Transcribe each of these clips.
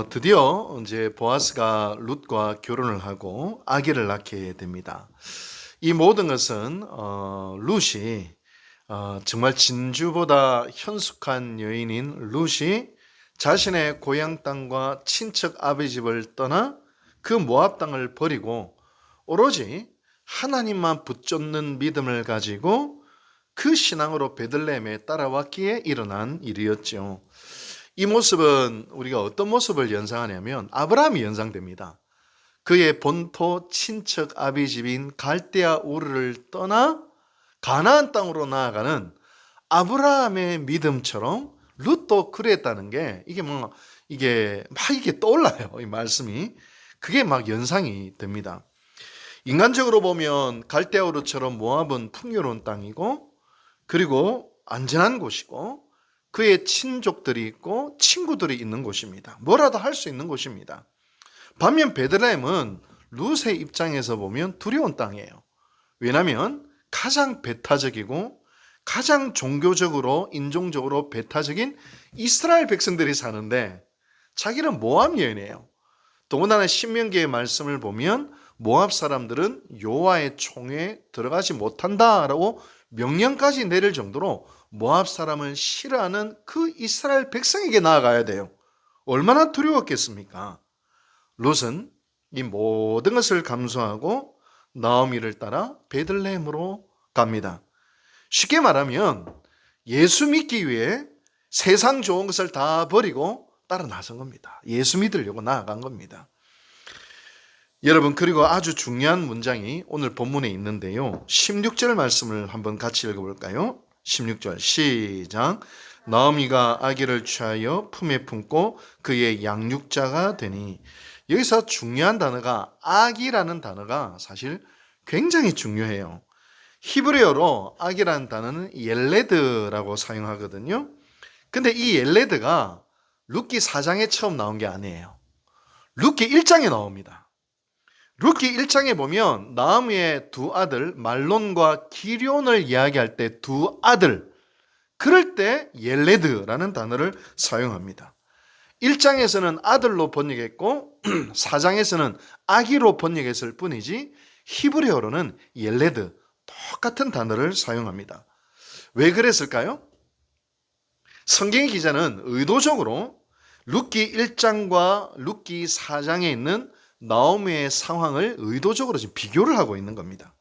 드디어 이제 보아스가 룻과 결혼을 하고 아기를 낳게 됩니다. 이 모든 것은 룻이 정말 진주보다 현숙한 여인인 룻이 자신의 고향 땅과 친척 아버지 집을 떠나 그 모압 땅을 버리고 오로지 하나님만 붙잡는 믿음을 가지고 그 신앙으로 베들레헴에 따라왔기에 일어난 일이었죠. 이 모습은 우리가 어떤 모습을 연상하냐면 아브라함이 연상됩니다. 그의 본토 친척 아비집인 갈대아 우르를 떠나 가나안 땅으로 나아가는 아브라함의 믿음처럼 룻도 그랬다는 게 이게 떠올라요. 이 말씀이 그게 막 연상이 됩니다. 인간적으로 보면 갈대아 우르처럼 모압은 풍요로운 땅이고 그리고 안전한 곳이고 그의 친족들이 있고 친구들이 있는 곳입니다. 뭐라도 할 수 있는 곳입니다. 반면 베들레헴은 룻의 입장에서 보면 두려운 땅이에요. 왜냐하면 가장 배타적이고 가장 종교적으로 인종적으로 배타적인 이스라엘 백성들이 사는데 자기는 모압 여인이에요. 더군다나 신명기의 말씀을 보면 모압 사람들은 여호와의 총회에 들어가지 못한다라고 명령까지 내릴 정도로 모압 사람을 싫어하는 그 이스라엘 백성에게 나아가야 돼요. 얼마나 두려웠겠습니까? 롯은 이 모든 것을 감수하고 나오미를 따라 베들레헴으로 갑니다. 쉽게 말하면 예수 믿기 위해 세상 좋은 것을 다 버리고 따라 나선 겁니다. 예수 믿으려고 나아간 겁니다. 여러분, 그리고 아주 중요한 문장이 오늘 본문에 있는데요. 16절 말씀을 한번 같이 읽어볼까요? 16절 시작. 나오미가 아기를 취하여 품에 품고 그의 양육자가 되니. 여기서 중요한 단어가 아기라는 단어가 사실 굉장히 중요해요. 히브리어로 아기라는 단어는 옐레드라고 사용하거든요. 근데 이 옐레드가 룻기 4장에 처음 나온 게 아니에요. 룻기 1장에 나옵니다. 룻기 1장에 보면 나오미의 두 아들 말론과 기럐을 이야기할 때 두 아들, 그럴 때 옐레드라는 단어를 사용합니다. 1장에서는 아들로 번역했고 4장에서는 아기로 번역했을 뿐이지 히브리어로는 옐레드, 똑같은 단어를 사용합니다. 왜 그랬을까요? 성경 기자는 의도적으로 룻기 1장과 룻기 4장에 있는 나오미의 상황을 의도적으로 지금 비교를 하고 있는 겁니다.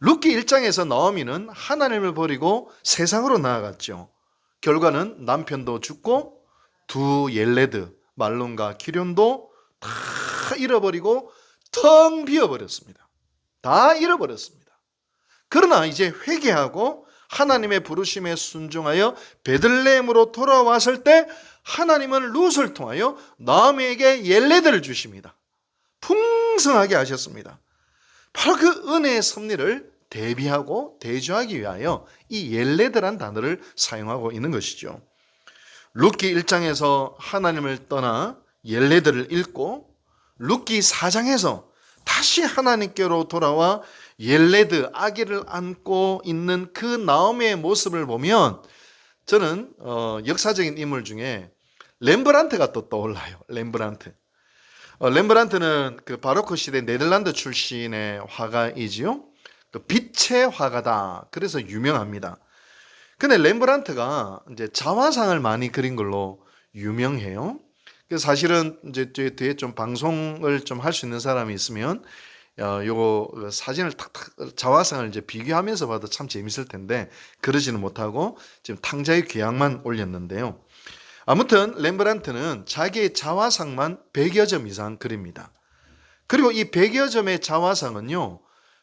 룻기 1장에서 나오미는 하나님을 버리고 세상으로 나아갔죠. 결과는 남편도 죽고 두 옐레드, 말론과 기럐도 다 잃어버리고 텅 비어버렸습니다. 다 잃어버렸습니다. 그러나 이제 회개하고 하나님의 부르심에 순종하여 베들레헴으로 돌아왔을 때 하나님은 룻을 통하여 나오미에게 옐레드를 주십니다. 풍성하게 하셨습니다. 바로 그 은혜의 섭리를 대비하고 대조하기 위하여 이 옐레드란 단어를 사용하고 있는 것이죠. 룻기 1장에서 하나님을 떠나 옐레드를 읽고 룻기 4장에서 다시 하나님께로 돌아와 옐레드 아기를 안고 있는 그 나오미의 모습을 보면 저는 역사적인 인물 중에 렘브란트가 또 떠올라요. 렘브란트. 렘브란트는 그 바로크 시대 네덜란드 출신의 화가이지요. 그 빛의 화가다. 그래서 유명합니다. 근데 렘브란트가 이제 자화상을 많이 그린 걸로 유명해요. 그래서 사실은 이제 뒤에 좀 방송을 좀 할 수 있는 사람이 있으면 요거 사진을 탁탁 자화상을 이제 비교하면서 봐도 참 재밌을 텐데 그러지는 못하고 지금 탕자의 귀향만 올렸는데요. 아무튼 렘브란트는 자기의 자화상만 100여 점 이상 그립니다. 그리고 이 100여 점의 자화상은요,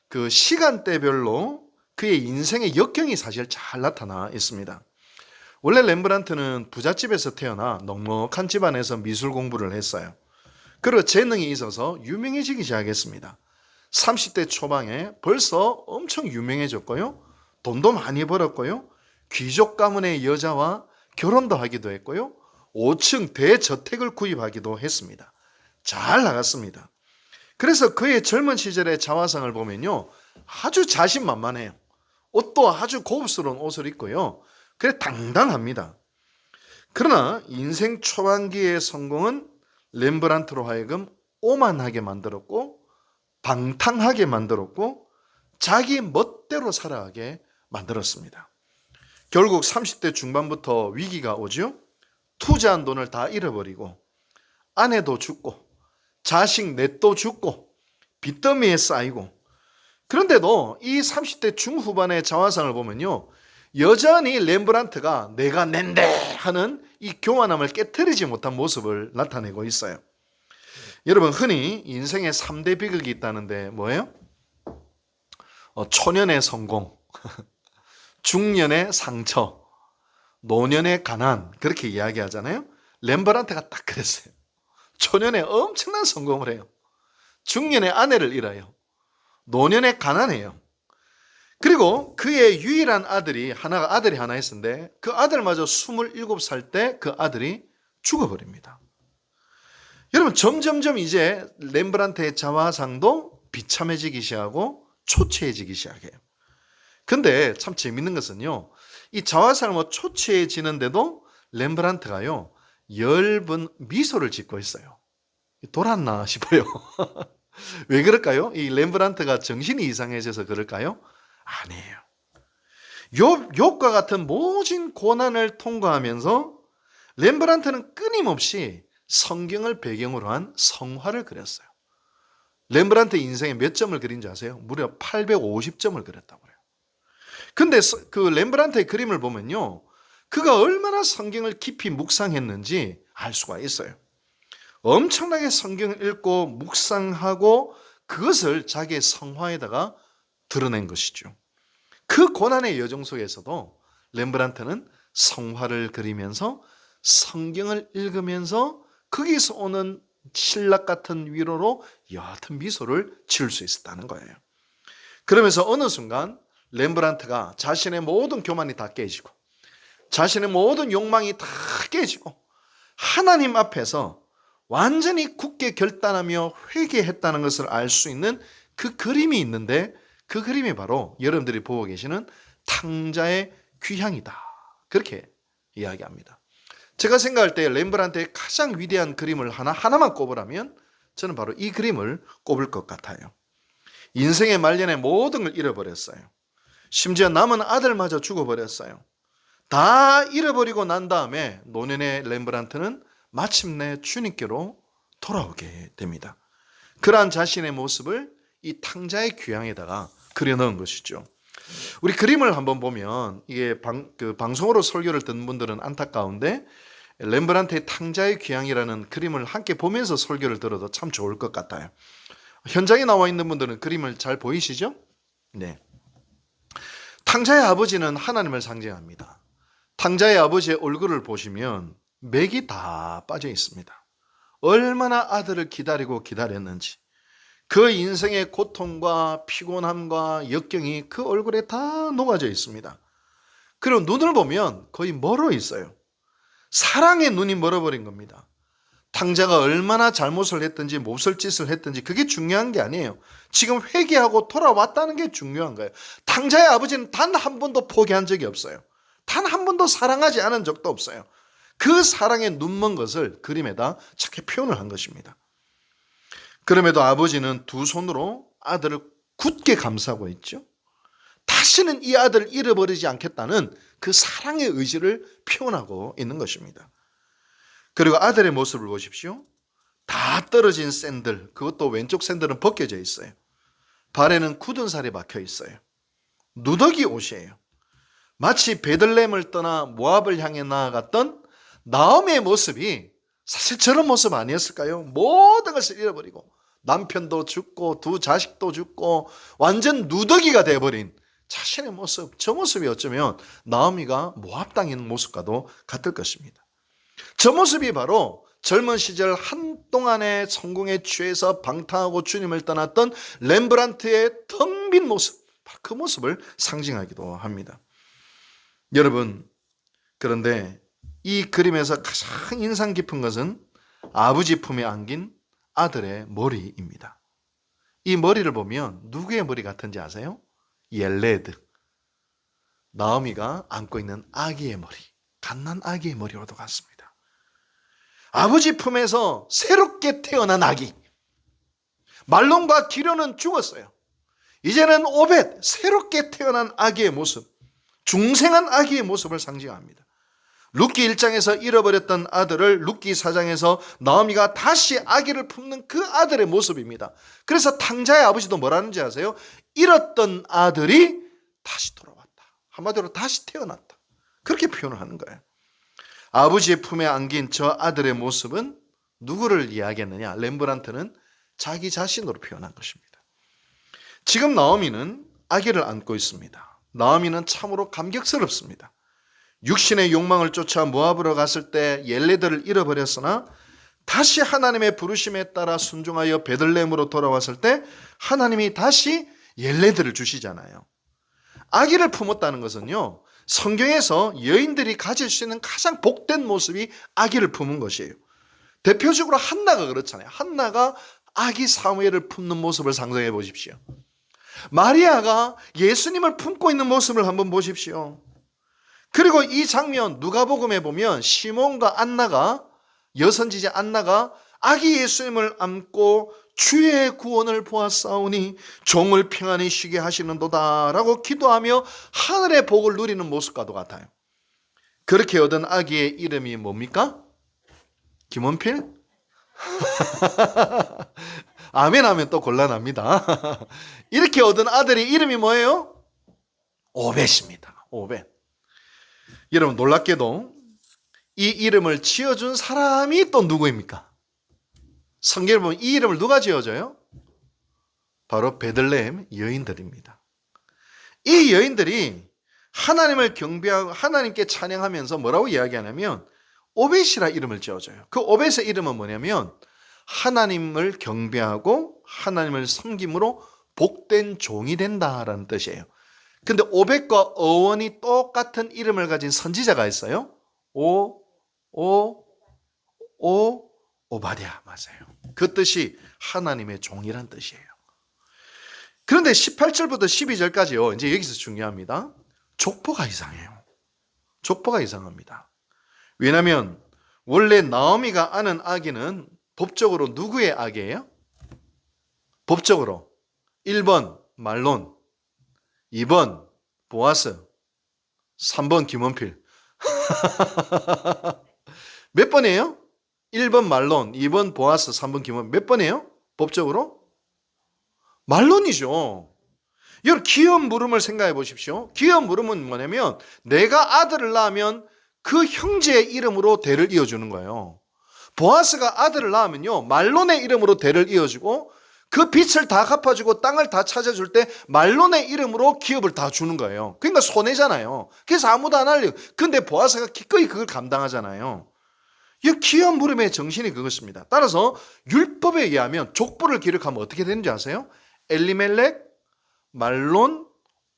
그 시간대별로 그의 인생의 역경이 사실 잘 나타나 있습니다. 원래 렘브란트는 부잣집에서 태어나 넉넉한 집안에서 미술 공부를 했어요. 그리고 재능이 있어서 유명해지기 시작했습니다. 30대 초반에 벌써 엄청 유명해졌고요. 돈도 많이 벌었고요. 귀족 가문의 여자와 결혼도 하기도 했고요. 5층 대저택을 구입하기도 했습니다. 잘 나갔습니다. 그래서 그의 젊은 시절의 자화상을 보면요, 아주 자신만만해요. 옷도 아주 고급스러운 옷을 입고요. 그래 당당합니다. 그러나 인생 초반기의 성공은 렘브란트로 하여금 오만하게 만들었고 방탕하게 만들었고 자기 멋대로 살아가게 만들었습니다. 결국 30대 중반부터 위기가 오죠. 투자한 돈을 다 잃어버리고 아내도 죽고 자식 넷도 죽고 빚더미에 쌓이고, 그런데도 이 30대 중후반의 자화상을 보면요, 여전히 렘브란트가 내가 낸데 하는 이 교만함을 깨트리지 못한 모습을 나타내고 있어요. 여러분, 흔히 인생에 3대 비극이 있다는데 뭐예요? 초년의 성공, 중년의 상처, 노년의 가난, 그렇게 이야기하잖아요. 렘브란트가 딱 그랬어요. 초년에 엄청난 성공을 해요. 중년에 아내를 잃어요. 노년에 가난해요. 그리고 그의 유일한 아들이 하나 있었는데 그 아들마저 27살 때 그 아들이 죽어버립니다. 여러분, 점점점 이제 렘브란트의 자화상도 비참해지기 시작하고 초췌해지기 시작해요. 근데 참 재밌는 것은요, 이 자화상을 초췌해지는데도 렘브란트가요, 엷은 미소를 짓고 있어요. 돌았나 싶어요. 왜 그럴까요? 이 렘브란트가 정신이 이상해져서 그럴까요? 아니에요. 욥과 같은 모진 고난을 통과하면서 렘브란트는 끊임없이 성경을 배경으로 한 성화를 그렸어요. 렘브란트 인생에 몇 점을 그린지 아세요? 무려 850점을 그렸다고 해요. 근데 그 렘브란트의 그림을 보면요, 그가 얼마나 성경을 깊이 묵상했는지 알 수가 있어요. 엄청나게 성경을 읽고 묵상하고 그것을 자기의 성화에다가 드러낸 것이죠. 그 고난의 여정 속에서도 렘브란트는 성화를 그리면서 성경을 읽으면서 거기서 오는 신락 같은 위로로 옅은 미소를 지을 수 있었다는 거예요. 그러면서 어느 순간 렘브란트가 자신의 모든 교만이 다 깨지고 자신의 모든 욕망이 다 깨지고 하나님 앞에서 완전히 굳게 결단하며 회개했다는 것을 알 수 있는 그 그림이 있는데, 그 그림이 바로 여러분들이 보고 계시는 탕자의 귀향이다, 그렇게 이야기합니다. 제가 생각할 때 렘브란트의 가장 위대한 그림을 하나만 꼽으라면 저는 바로 이 그림을 꼽을 것 같아요. 인생의 말년에 모든 걸 잃어버렸어요. 심지어 남은 아들마저 죽어버렸어요. 다 잃어버리고 난 다음에 노년의 렘브란트는 마침내 주님께로 돌아오게 됩니다. 그러한 자신의 모습을 이 탕자의 귀향에다가 그려넣은 것이죠. 우리 그림을 한번 보면, 이게 방송으로 설교를 듣는 분들은 안타까운데 렘브란트의 탕자의 귀향이라는 그림을 함께 보면서 설교를 들어도 참 좋을 것 같아요. 현장에 나와 있는 분들은 그림을 잘 보이시죠? 네. 탕자의 아버지는 하나님을 상징합니다. 탕자의 아버지의 얼굴을 보시면 맥이 다 빠져 있습니다. 얼마나 아들을 기다렸는지, 그 인생의 고통과 피곤함과 역경이 그 얼굴에 다 녹아져 있습니다. 그리고 눈을 보면 거의 멀어 있어요. 사랑의 눈이 멀어버린 겁니다. 탕자가 얼마나 잘못을 했든지 몹쓸 짓을 했든지 그게 중요한 게 아니에요. 지금 회개하고 돌아왔다는 게 중요한 거예요. 탕자의 아버지는 단 한 번도 포기한 적이 없어요. 단 한 번도 사랑하지 않은 적도 없어요. 그 사랑의 눈먼 것을 그림에다 착하게 표현을 한 것입니다. 그럼에도 아버지는 두 손으로 아들을 굳게 감싸고 있죠. 다시는 이 아들을 잃어버리지 않겠다는 그 사랑의 의지를 표현하고 있는 것입니다. 그리고 아들의 모습을 보십시오. 다 떨어진 샌들, 그것도 왼쪽 샌들은 벗겨져 있어요. 발에는 굳은 살이 박혀 있어요. 누더기 옷이에요. 마치 베들레헴을 떠나 모압을 향해 나아갔던 나오미의 모습이 사실 저런 모습 아니었을까요? 모든 것을 잃어버리고 남편도 죽고 두 자식도 죽고 완전 누더기가 돼버린 자신의 모습, 저 모습이 어쩌면 나오미가 모압 당에 있는 모습과도 같을 것입니다. 저 모습이 바로 젊은 시절 한동안의 성공에 취해서 방탕하고 주님을 떠났던 렘브란트의 텅 빈 모습, 그 모습을 상징하기도 합니다. 여러분, 그런데 이 그림에서 가장 인상 깊은 것은 아버지 품에 안긴 아들의 머리입니다. 이 머리를 보면 누구의 머리 같은지 아세요? 옐레드, 나오미가 안고 있는 아기의 머리, 갓난 아기의 머리와도 같습니다. 아버지 품에서 새롭게 태어난 아기. 말론과 기련은 죽었어요. 이제는 오벳, 새롭게 태어난 아기의 모습, 중생한 아기의 모습을 상징합니다. 룻기 1장에서 잃어버렸던 아들을 룻기 4장에서 나오미가 다시 아기를 품는 그 아들의 모습입니다. 그래서 탕자의 아버지도 뭐라는지 아세요? 잃었던 아들이 다시 돌아왔다. 한마디로 다시 태어났다. 그렇게 표현을 하는 거예요. 아버지의 품에 안긴 저 아들의 모습은 누구를 이야기했느냐? 렘브란트는 자기 자신으로 표현한 것입니다. 지금 나오미는 아기를 안고 있습니다. 나오미는 참으로 감격스럽습니다. 육신의 욕망을 쫓아 모압으로 갔을 때 옐레들을 잃어버렸으나 다시 하나님의 부르심에 따라 순종하여 베들레헴으로 돌아왔을 때 하나님이 다시 옐레들을 주시잖아요. 아기를 품었다는 것은요, 성경에서 여인들이 가질 수 있는 가장 복된 모습이 아기를 품은 것이에요. 대표적으로 한나가 그렇잖아요. 한나가 아기 사무엘을 품는 모습을 상상해 보십시오. 마리아가 예수님을 품고 있는 모습을 한번 보십시오. 그리고 이 장면 누가복음에 보면 시몬과 안나가, 여선지자 안나가 아기 예수님을 안고 주의 구원을 보았사오니 종을 평안히 쉬게 하시는도다 라고 기도하며 하늘의 복을 누리는 모습과도 같아요. 그렇게 얻은 아기의 이름이 뭡니까? 김원필? 아멘 하면 또 곤란합니다. 이렇게 얻은 아들의 이름이 뭐예요? 오벳입니다. 오벳. 여러분 놀랍게도 이 이름을 지어준 사람이 또 누구입니까? 성경을 보면 이 이름을 누가 지어줘요? 바로 베들레헴 여인들입니다. 이 여인들이 하나님을 경배하고 하나님께 찬양하면서 뭐라고 이야기하냐면 오벳이라 이름을 지어줘요. 그 오벳의 이름은 뭐냐면 하나님을 경배하고 하나님을 섬김으로 복된 종이 된다라는 뜻이에요. 근데 오벳과 어원이 똑같은 이름을 가진 선지자가 있어요. 오바댜 맞아요. 그 뜻이 하나님의 종이란 뜻이에요. 그런데 18절부터 12절까지요. 이제 여기서 중요합니다. 족보가 이상해요. 족보가 이상합니다. 왜냐하면 원래 나오미가 아는 아기는 법적으로 누구의 아기예요? 법적으로 1번 말론, 2번 보아스, 3번 김원필. 몇 번이에요? 1번 말론, 2번 보아스, 3번 김원필. 몇 번이에요? 법적으로? 말론이죠. 여러분 기업 물음을 생각해 보십시오. 기업 물음은 뭐냐면 내가 아들을 낳으면 그 형제의 이름으로 대를 이어주는 거예요. 보아스가 아들을 낳으면요 말론의 이름으로 대를 이어주고 그 빚을 다 갚아주고 땅을 다 찾아줄 때 말론의 이름으로 기업을 다 주는 거예요. 그러니까 손해잖아요. 그래서 아무도 안 하려고. 근데 보아스가 기꺼이 그걸 감당하잖아요. 이 기업 물음의 정신이 그것입니다. 따라서 율법에 의하면 족보를 기록하면 어떻게 되는지 아세요? 엘리멜렉, 말론,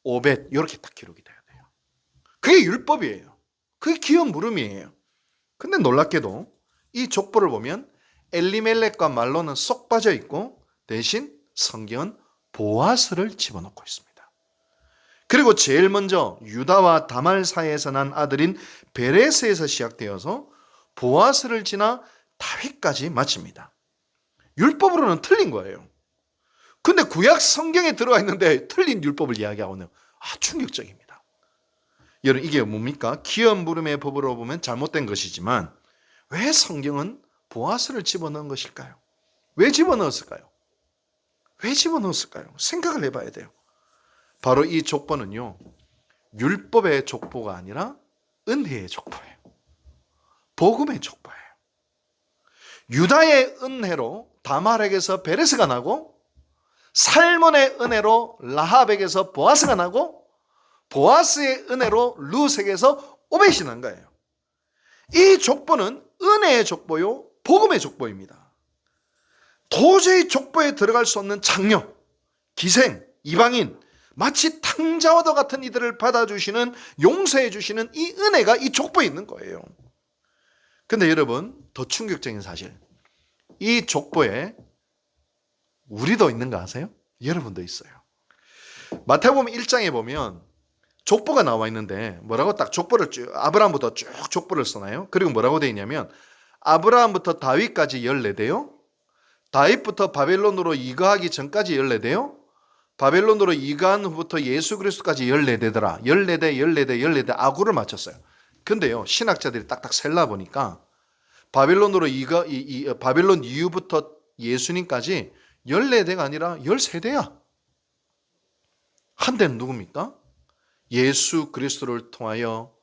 오벳 이렇게 딱 기록이 돼야 돼요. 그게 율법이에요. 그게 기업 물음이에요. 근데 놀랍게도 이 족보를 보면 엘리멜렉과 말론은 쏙 빠져 있고 대신 성경은 보아스를 집어넣고 있습니다. 그리고 제일 먼저 유다와 다말 사이에서 난 아들인 베레스에서 시작되어서 보아스를 지나 다윗까지 마칩니다. 율법으로는 틀린 거예요. 근데 구약 성경에 들어와 있는데 틀린 율법을 이야기하고 있네요. 충격적입니다. 여러분 이게 뭡니까? 기업 물음의 법으로 보면 잘못된 것이지만 왜 성경은 보아스를 집어넣은 것일까요? 왜 집어넣었을까요? 왜 집어넣었을까요? 생각을 해봐야 돼요. 바로 이 족보는요 율법의 족보가 아니라 은혜의 족보예요. 복음의 족보예요. 유다의 은혜로 다말에게서 베레스가 나고 살몬의 은혜로 라합에게서 보아스가 나고 보아스의 은혜로 룻에게서 오벳이 난 거예요. 이 족보는 은혜의 족보요 복음의 족보입니다. 도저히 족보에 들어갈 수 없는 장녀, 기생, 이방인 마치 탕자와도 같은 이들을 받아주시는 용서해 주시는 이 은혜가 이 족보에 있는 거예요. 근데 여러분 더 충격적인 사실 이 족보에 우리도 있는 거 아세요? 여러분도 있어요. 마태복음 1장에 보면 족보가 나와 있는데 뭐라고 딱 족보를 쭉 아브라함부터 쭉 족보를 써놔요. 그리고 뭐라고 되어 있냐면 아브라함부터 다윗까지 14대요. 다윗부터 바벨론으로 이거하기 전까지 14대요. 바벨론으로 이거한 후부터 예수 그리스도까지 14대더라. 14대, 14대, 14대 아구를 맞췄어요. 근데요, 신학자들이 딱딱 셀라 보니까 바벨론으로 바벨론 이후부터 예수님까지 14대가 아니라 13대야. 한 대는 누굽니까? 예수 그리스도를 통하여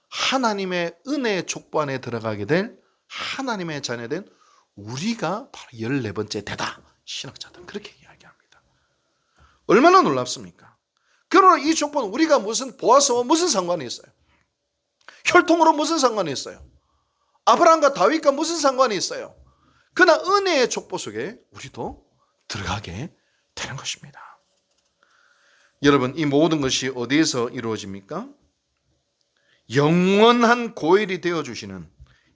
하나님의 은혜의 족보 안에 들어가게 될 하나님의 자녀된 우리가 바로 14번째 대다. 신학자들은 그렇게 이야기합니다. 얼마나 놀랍습니까? 그러나 이 족보는 우리가 무슨 보아서와 무슨 상관이 있어요? 혈통으로 무슨 상관이 있어요? 아브라함과 다윗과 무슨 상관이 있어요? 그러나 은혜의 족보 속에 우리도 들어가게 되는 것입니다. 여러분, 이 모든 것이 어디에서 이루어집니까? 영원한 고일이 되어주시는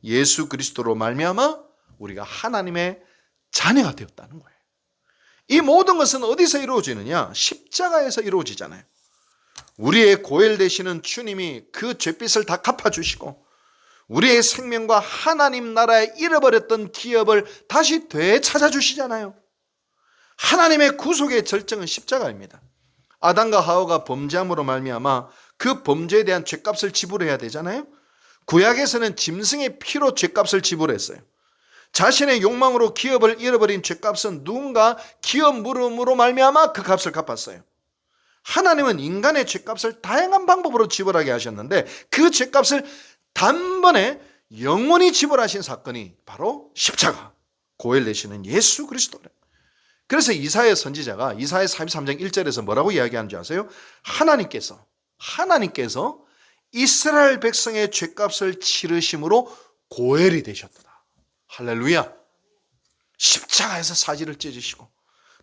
예수 그리스도로 말미암아 우리가 하나님의 자녀가 되었다는 거예요. 이 모든 것은 어디서 이루어지느냐? 십자가에서 이루어지잖아요. 우리의 고일 되시는 주님이 그 죄빚을 다 갚아주시고 우리의 생명과 하나님 나라에 잃어버렸던 기업을 다시 되찾아주시잖아요. 하나님의 구속의 절정은 십자가입니다. 아담과 하와가 범죄함으로 말미암아 그 범죄에 대한 죄값을 지불해야 되잖아요. 구약에서는 짐승의 피로 죄값을 지불했어요. 자신의 욕망으로 기업을 잃어버린 죄값은 누군가 기업 물음으로 말미암아 그 값을 갚았어요. 하나님은 인간의 죄값을 다양한 방법으로 지불하게 하셨는데 그 죄값을 단번에 영원히 지불하신 사건이 바로 십자가, 고엘 되시는 예수 그리스도래요. 그래서 이사야 선지자가 이사야 43장 1절에서 뭐라고 이야기하는 줄 아세요? 하나님께서 이스라엘 백성의 죄값을 치르심으로 고엘이 되셨다. 할렐루야. 십자가에서 사지를 찢으시고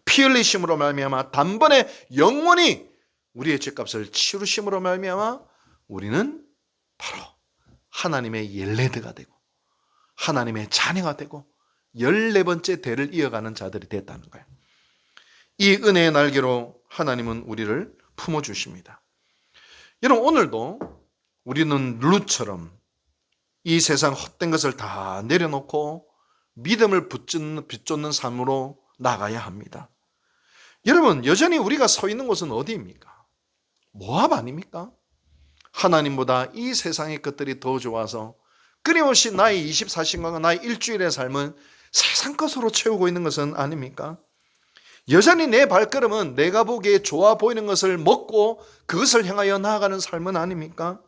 피 흘리심으로 말미암아 단번에 영원히 우리의 죄값을 치르심으로 말미암아 우리는 바로 하나님의 열레드가 되고 하나님의 자녀가 되고 14번째 대를 이어가는 자들이 됐다는 거예요. 이 은혜의 날개로 하나님은 우리를 품어주십니다. 여러분, 오늘도 우리는 룻처럼 이 세상 헛된 것을 다 내려놓고 믿음을 비쫓는 삶으로 나가야 합니다. 여러분, 여전히 우리가 서 있는 곳은 어디입니까? 모압 아닙니까? 하나님보다 이 세상의 것들이 더 좋아서 끊임없이 나의 24시간과 나의 일주일의 삶은 세상 것으로 채우고 있는 것은 아닙니까? 여전히 내 발걸음은 내가 보기에 좋아 보이는 것을 먹고 그것을 향하여 나아가는 삶은 아닙니까?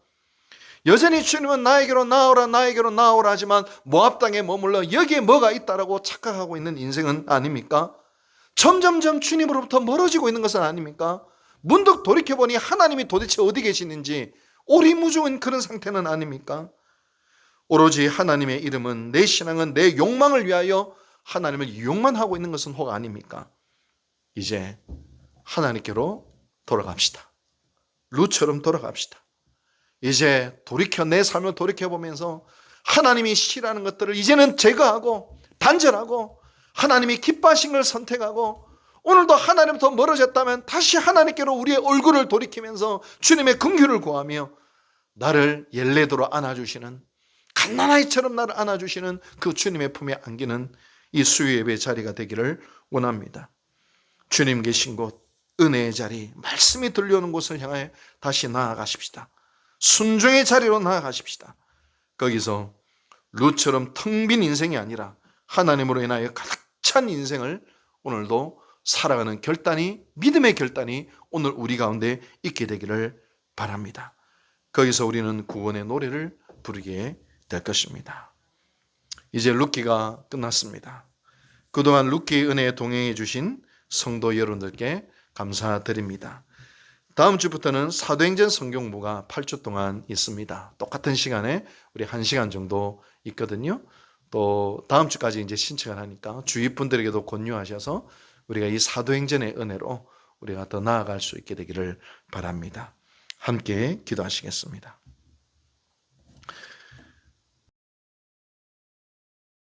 여전히 주님은 나에게로 나오라 하지만 모압 땅에 머물러 여기에 뭐가 있다라고 착각하고 있는 인생은 아닙니까? 점점점 주님으로부터 멀어지고 있는 것은 아닙니까? 문득 돌이켜보니 하나님이 도대체 어디 계시는지 오리무중한 그런 상태는 아닙니까? 오로지 하나님의 이름은, 내 신앙은 내 욕망을 위하여 하나님을 이용만 하고 있는 것은 혹 아닙니까? 이제 하나님께로 돌아갑시다. 룻처럼 돌아갑시다. 이제 내 삶을 돌이켜보면서 하나님이 싫어하는 것들을 이제는 제거하고 단절하고 하나님이 기뻐하신 걸 선택하고 오늘도 하나님부터 멀어졌다면 다시 하나님께로 우리의 얼굴을 돌이키면서 주님의 긍휼을 구하며 나를 열레도로 안아주시는, 갓난아이처럼 나를 안아주시는 그 주님의 품에 안기는 이 수요 예배 자리가 되기를 원합니다. 주님 계신 곳, 은혜의 자리, 말씀이 들려오는 곳을 향해 다시 나아가십시다. 순종의 자리로 나아가십시다. 거기서 룻처럼 텅 빈 인생이 아니라 하나님으로 인하여 가득 찬 인생을 오늘도 살아가는 결단이, 믿음의 결단이 오늘 우리 가운데 있게 되기를 바랍니다. 거기서 우리는 구원의 노래를 부르게 될 것입니다. 이제 룻기가 끝났습니다. 그동안 룻기의 은혜에 동행해 주신 성도 여러분들께 감사드립니다. 다음 주부터는 사도행전 성경부가 8주 동안 있습니다. 똑같은 시간에 우리 1시간 정도 있거든요. 또 다음 주까지 이제 신청을 하니까 주위 분들에게도 권유하셔서 우리가 이 사도행전의 은혜로 우리가 더 나아갈 수 있게 되기를 바랍니다. 함께 기도하시겠습니다.